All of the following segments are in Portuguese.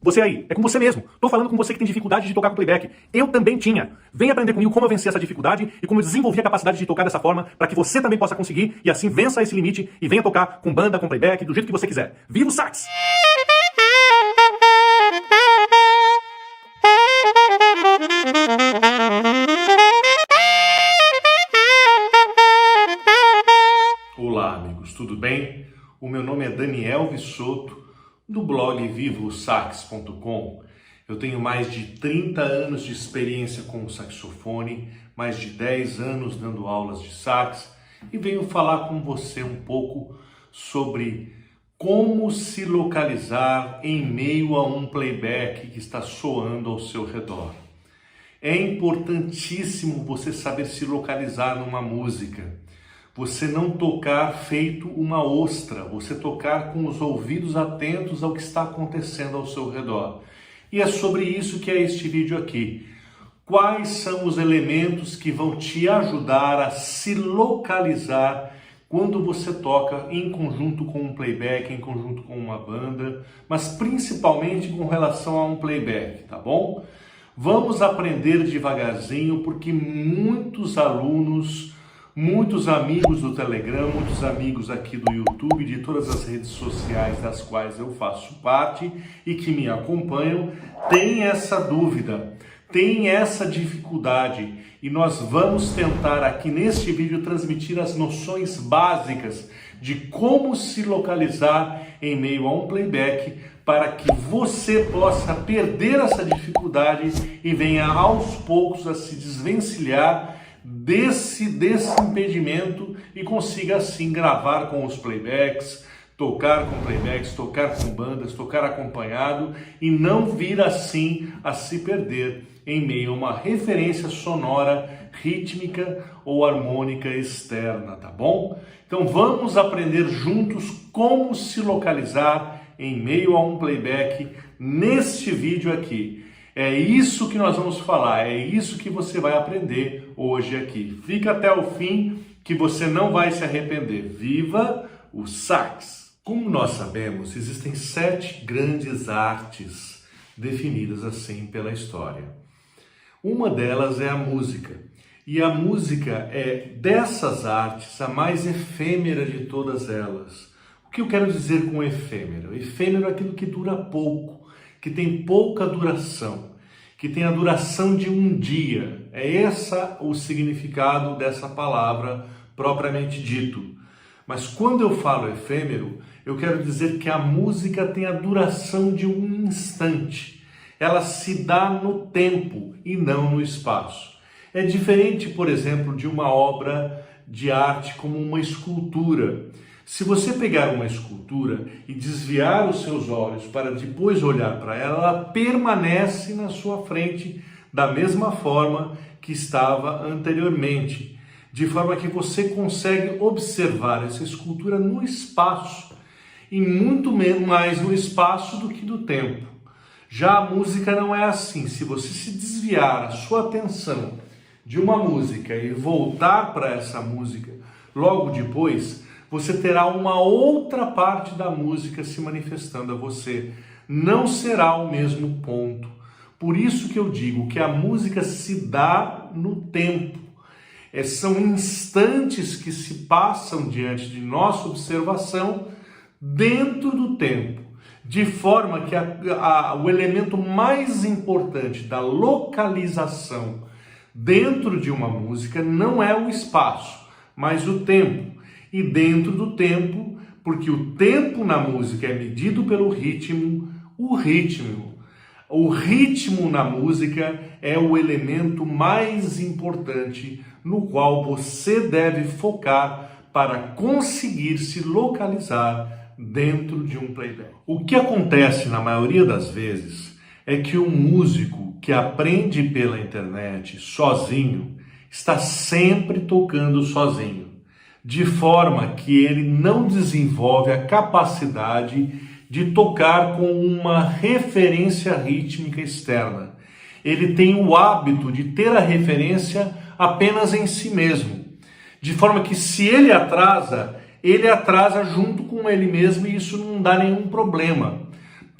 Você aí, é com você mesmo. Tô falando com você que tem dificuldade de tocar com playback. Eu também tinha. Vem aprender comigo como eu venci essa dificuldade e como eu desenvolvi a capacidade de tocar dessa forma para que você também possa conseguir e assim vença esse limite e venha tocar com banda, com playback, do jeito que você quiser. Viva o sax! Olá amigos, tudo bem? O meu nome é Daniel Vissoto, do blog vivosax.com. Eu tenho mais de 30 anos de experiência com o saxofone, mais de 10 anos dando aulas de sax e venho falar com você um pouco sobre como se localizar em meio a um playback que está soando ao seu redor. É importantíssimo você saber se localizar numa música. Você não tocar feito uma ostra, você tocar com os ouvidos atentos ao que está acontecendo ao seu redor. E é sobre isso que é este vídeo aqui. Quais são os elementos que vão te ajudar a se localizar quando você toca em conjunto com um playback, em conjunto com uma banda, mas principalmente com relação a um playback, tá bom? Vamos aprender devagarzinho, porque muitos alunos, muitos amigos do Telegram, muitos amigos aqui do YouTube, de todas as redes sociais das quais eu faço parte e que me acompanham, têm essa dúvida, têm essa dificuldade. E nós vamos tentar aqui neste vídeo transmitir as noções básicas de como se localizar em meio a um playback para que você possa perder essa dificuldade e venha aos poucos a se desvencilhar desse impedimento e consiga assim gravar com os playbacks, tocar com playbacks, tocar com bandas, tocar acompanhado e não vir assim a se perder em meio a uma referência sonora, rítmica ou harmônica externa, tá bom? Então vamos aprender juntos como se localizar em meio a um playback neste vídeo aqui. É isso que nós vamos falar, é isso que você vai aprender hoje aqui. Fica até o fim que você não vai se arrepender. Viva o sax! Como nós sabemos, existem 7 grandes artes definidas assim pela história. Uma delas é a música. E a música é dessas artes a mais efêmera de todas elas. O que eu quero dizer com efêmero? Efêmero é aquilo que dura pouco, que tem pouca duração, que tem a duração de um dia. É esse o significado dessa palavra propriamente dito. Mas quando eu falo efêmero, eu quero dizer que a música tem a duração de um instante. Ela se dá no tempo e não no espaço. É diferente, por exemplo, de uma obra de arte como uma escultura. Se você pegar uma escultura e desviar os seus olhos para depois olhar para ela, ela permanece na sua frente da mesma forma que estava anteriormente, de forma que você consegue observar essa escultura no espaço, e muito mais no espaço do que no tempo. Já a música não é assim. Se você se desviar a sua atenção de uma música e voltar para essa música logo depois, você terá uma outra parte da música se manifestando a você. Não será o mesmo ponto. Por isso que eu digo que a música se dá no tempo. São instantes que se passam diante de nossa observação dentro do tempo. De forma que o elemento mais importante da localização dentro de uma música não é o espaço, mas o tempo. E dentro do tempo, porque o tempo na música é medido pelo ritmo, o ritmo na música é o elemento mais importante no qual você deve focar para conseguir se localizar dentro de um playback. O que acontece na maioria das vezes é que o músico que aprende pela internet sozinho está sempre tocando sozinho, de forma que ele não desenvolve a capacidade de tocar com uma referência rítmica externa. Ele tem o hábito de ter a referência apenas em si mesmo, de forma que se ele atrasa junto com ele mesmo e isso não dá nenhum problema.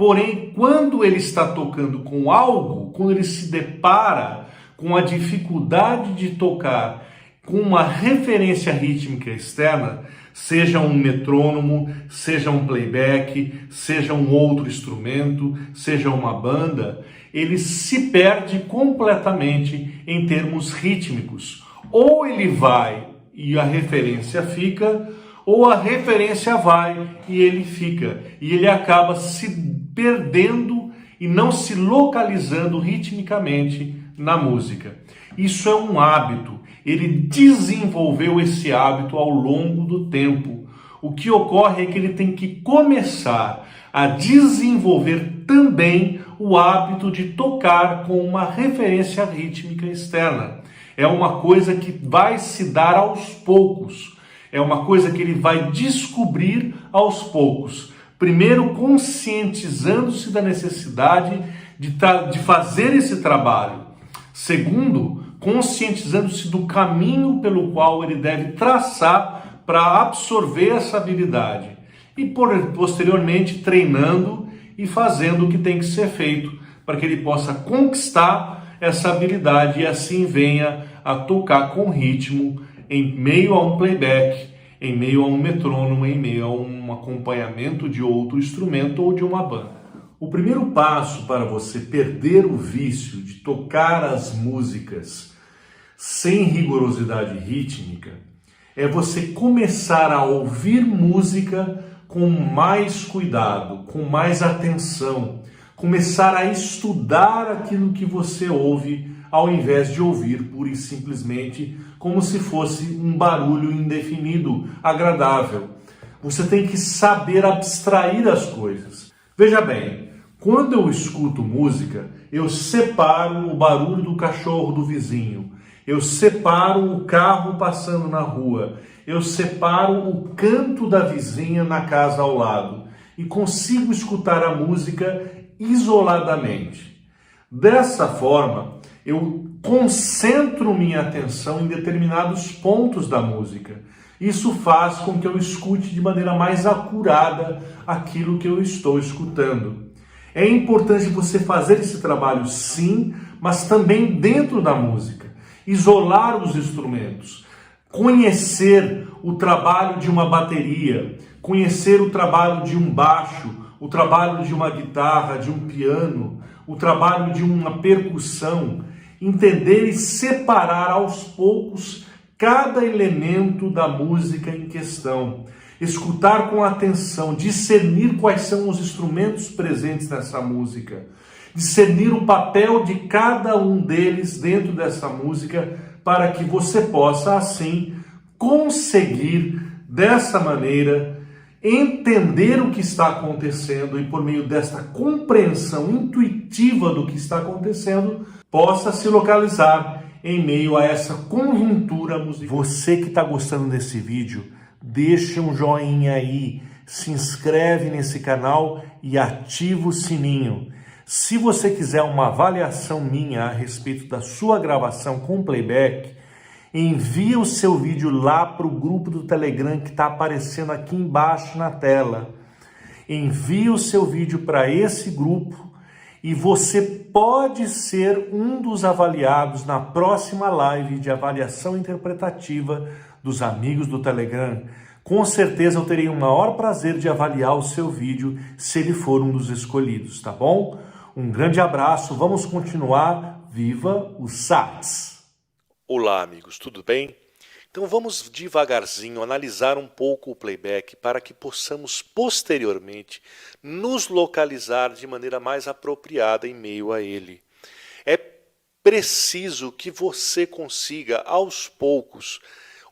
Porém, quando ele está tocando com algo, quando ele se depara com a dificuldade de tocar com uma referência rítmica externa, seja um metrônomo, seja um playback, seja um outro instrumento, seja uma banda, ele se perde completamente em termos rítmicos. Ou ele vai e a referência fica, ou a referência vai e ele fica. E ele acaba se perdendo e não se localizando ritmicamente na música. Isso é um hábito. Ele desenvolveu esse hábito ao longo do tempo. O que ocorre é que ele tem que começar a desenvolver também o hábito de tocar com uma referência rítmica externa. É uma coisa que vai se dar aos poucos. É uma coisa que ele vai descobrir aos poucos. Primeiro, conscientizando-se da necessidade de fazer esse trabalho. Segundo, conscientizando-se do caminho pelo qual ele deve traçar para absorver essa habilidade. E posteriormente treinando e fazendo o que tem que ser feito para que ele possa conquistar essa habilidade e assim venha a tocar com ritmo em meio a um playback, em meio a um metrônomo, em meio a um acompanhamento de outro instrumento ou de uma banda. O primeiro passo para você perder o vício de tocar as músicas sem rigorosidade rítmica é você começar a ouvir música com mais cuidado, com mais atenção, começar a estudar aquilo que você ouve ao invés de ouvir pura e simplesmente como se fosse um barulho indefinido, agradável. Você tem que saber abstrair as coisas. Veja bem, quando eu escuto música, eu separo o barulho do cachorro do vizinho, eu separo o carro passando na rua, eu separo o canto da vizinha na casa ao lado e consigo escutar a música isoladamente. Dessa forma, eu concentro minha atenção em determinados pontos da música. Isso faz com que eu escute de maneira mais acurada aquilo que eu estou escutando. É importante você fazer esse trabalho sim, mas também dentro da música. Isolar os instrumentos, conhecer o trabalho de uma bateria, conhecer o trabalho de um baixo, o trabalho de uma guitarra, de um piano, o trabalho de uma percussão, entender e separar aos poucos cada elemento da música em questão, escutar com atenção, discernir quais são os instrumentos presentes nessa música, discernir o papel de cada um deles dentro dessa música, para que você possa, assim, conseguir, dessa maneira, entender o que está acontecendo e, por meio desta compreensão intuitiva do que está acontecendo, possa se localizar em meio a essa conjuntura musical. Você que está gostando desse vídeo, deixa um joinha aí, se inscreve nesse canal e ativa o sininho. Se você quiser uma avaliação minha a respeito da sua gravação com playback, envia o seu vídeo lá para o grupo do Telegram que está aparecendo aqui embaixo na tela. Envia o seu vídeo para esse grupo e você pode ser um dos avaliados na próxima live de avaliação interpretativa dos amigos do Telegram. Com certeza eu terei o maior prazer de avaliar o seu vídeo se ele for um dos escolhidos, tá bom? Um grande abraço, vamos continuar. Viva o sax! Olá, amigos, tudo bem? Então vamos devagarzinho analisar um pouco o playback para que possamos posteriormente nos localizar de maneira mais apropriada em meio a ele. É preciso que você consiga, aos poucos,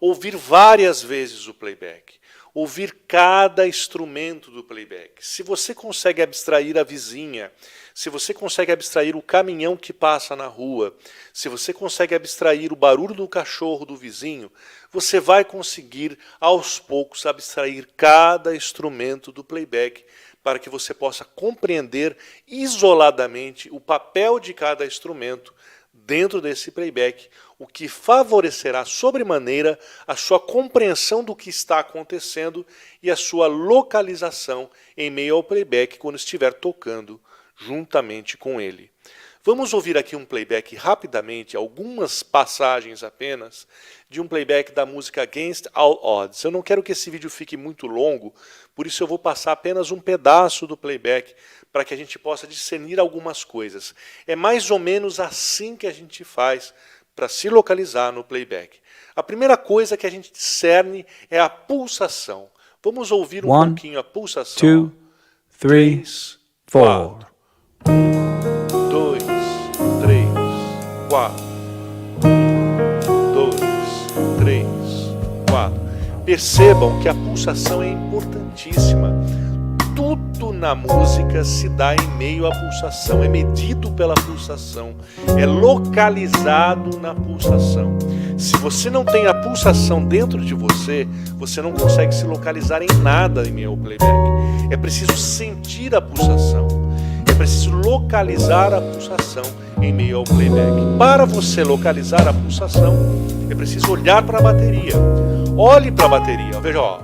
ouvir várias vezes o playback, ouvir cada instrumento do playback. Se você consegue abstrair a vizinha, se você consegue abstrair o caminhão que passa na rua, se você consegue abstrair o barulho do cachorro do vizinho, você vai conseguir, aos poucos, abstrair cada instrumento do playback para que você possa compreender isoladamente o papel de cada instrumento dentro desse playback, o que favorecerá sobremaneira a sua compreensão do que está acontecendo e a sua localização em meio ao playback quando estiver tocando juntamente com ele. Vamos ouvir aqui um playback rapidamente, algumas passagens apenas, de um playback da música Against All Odds. Eu não quero que esse vídeo fique muito longo, por isso eu vou passar apenas um pedaço do playback para que a gente possa discernir algumas coisas. É mais ou menos assim que a gente faz para se localizar no playback. A primeira coisa que a gente discerne é a pulsação. Vamos ouvir um pouquinho a pulsação. 2, 3, 4. 2, 3, 4. 2, 3, 4. Percebam que a pulsação é importantíssima. Tudo na música se dá em meio à pulsação, é medido pela pulsação, é localizado na pulsação. Se você não tem a pulsação dentro de você, você não consegue se localizar em nada em meio ao playback. É preciso sentir a pulsação. É preciso localizar a pulsação em meio ao playback. Para você localizar a pulsação, é preciso olhar para a bateria. Olhe para a bateria, veja, ó.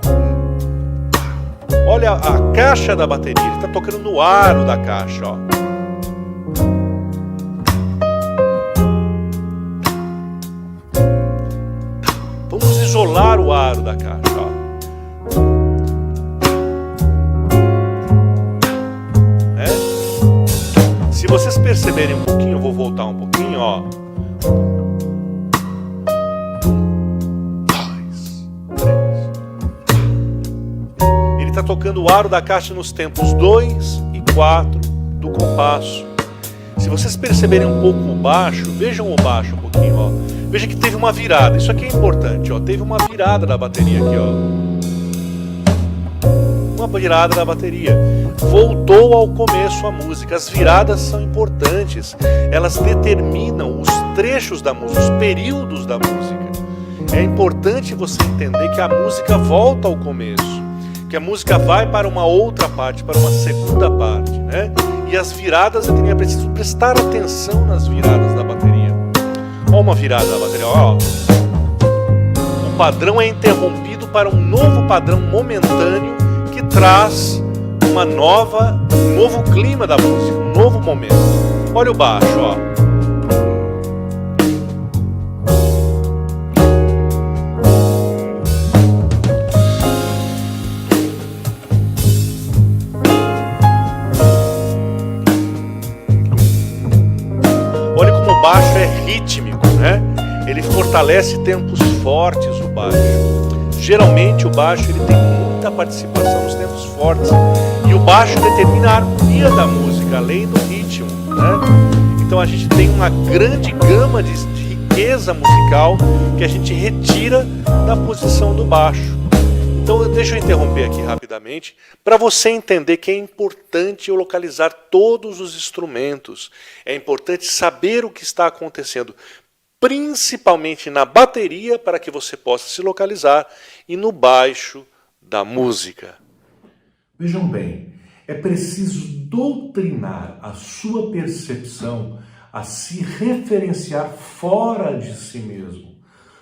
Olha a caixa da bateria, ele está tocando no aro da caixa, ó. Vamos isolar o aro da caixa, ó. Se vocês perceberem um pouquinho, eu vou voltar um pouquinho, ó. 2, 3. Ele está tocando o aro da caixa nos tempos 2 e 4 do compasso. Se vocês perceberem um pouco o baixo, vejam o baixo um pouquinho, ó. Veja que teve uma virada. Isso aqui é importante, ó. Teve uma virada da bateria aqui, ó. Uma virada da bateria. Voltou ao começo a música. As viradas são importantes. Elas determinam os trechos da música, os períodos da música. É importante você entender que a música volta ao começo, que a música vai para uma outra parte, para uma segunda parte, né? E as viradas, é preciso prestar atenção nas viradas da bateria. Olha uma virada da bateria, ó. O padrão é interrompido para um novo padrão momentâneo que traz um novo clima da música, um novo momento. Olha o baixo, ó. Olha como o baixo é rítmico, né? Ele fortalece tempos fortes, o baixo. Geralmente o baixo ele tem muita participação nos tempos fortes. E o baixo determina a harmonia da música, além do ritmo, né? Então a gente tem uma grande gama de riqueza musical que a gente retira da posição do baixo. Então deixa eu interromper aqui rapidamente para você entender que é importante eu localizar todos os instrumentos. É importante saber o que está acontecendo, principalmente na bateria, para que você possa se localizar, e no baixo da música. Vejam bem, é preciso doutrinar a sua percepção a se referenciar fora de si mesmo.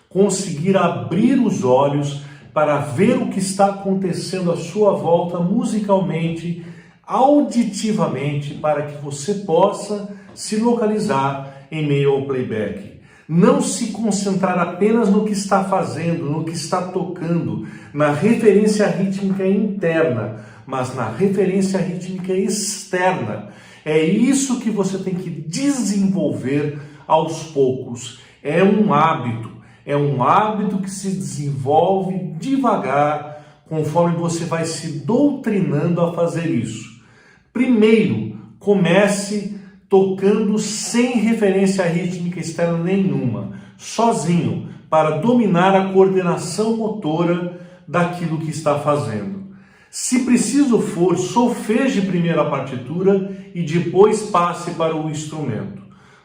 Conseguir abrir os olhos para ver o que está acontecendo à sua volta musicalmente, auditivamente, para que você possa se localizar em meio ao playback. Não se concentrar apenas no que está fazendo, no que está tocando, na referência rítmica interna, mas na referência rítmica externa. É isso que você tem que desenvolver aos poucos. É um hábito que se desenvolve devagar, conforme você vai se doutrinando a fazer isso. Primeiro, comece tocando sem referência rítmica externa nenhuma, sozinho, para dominar a coordenação motora daquilo que está fazendo. Se preciso for, solfeje primeiro a partitura e depois passe para o instrumento.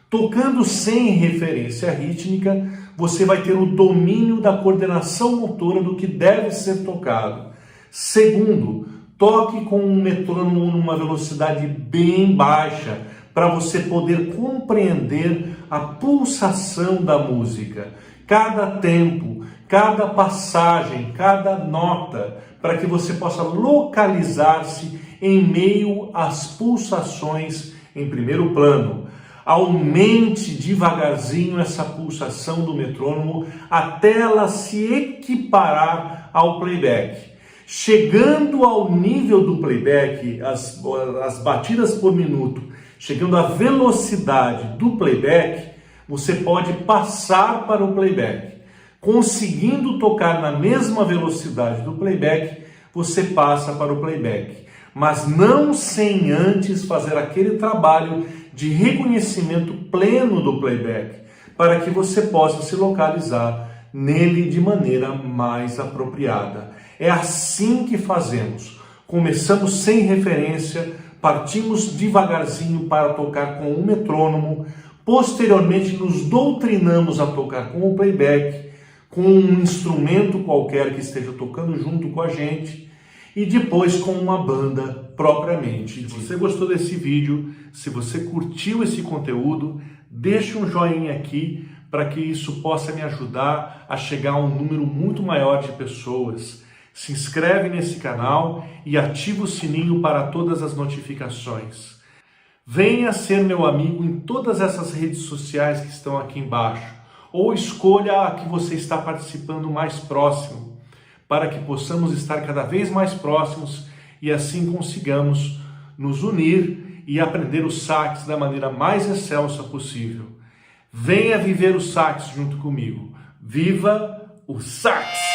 Tocando sem referência rítmica, você vai ter o domínio da coordenação motora do que deve ser tocado. Segundo, toque com um metrônomo numa velocidade bem baixa, para você poder compreender a pulsação da música, cada tempo, cada passagem, cada nota, para que você possa localizar-se em meio às pulsações em primeiro plano. Aumente devagarzinho essa pulsação do metrônomo até ela se equiparar ao playback. Chegando ao nível do playback, as batidas por minuto, chegando à velocidade do playback, você pode passar para o playback. Conseguindo tocar na mesma velocidade do playback, você passa para o playback. Mas não sem antes fazer aquele trabalho de reconhecimento pleno do playback, para que você possa se localizar nele de maneira mais apropriada. É assim que fazemos. Começamos sem referência, partimos devagarzinho para tocar com o metrônomo, posteriormente nos doutrinamos a tocar com o playback, com um instrumento qualquer que esteja tocando junto com a gente, e depois com uma banda propriamente. Se você gostou desse vídeo, se você curtiu esse conteúdo, deixe um joinha aqui para que isso possa me ajudar a chegar a um número muito maior de pessoas. Se inscreve nesse canal e ativa o sininho para todas as notificações. Venha ser meu amigo em todas essas redes sociais que estão aqui embaixo, ou escolha a que você está participando mais próximo, para que possamos estar cada vez mais próximos e assim consigamos nos unir e aprender o sax da maneira mais excelsa possível. Venha viver o sax junto comigo. Viva o sax!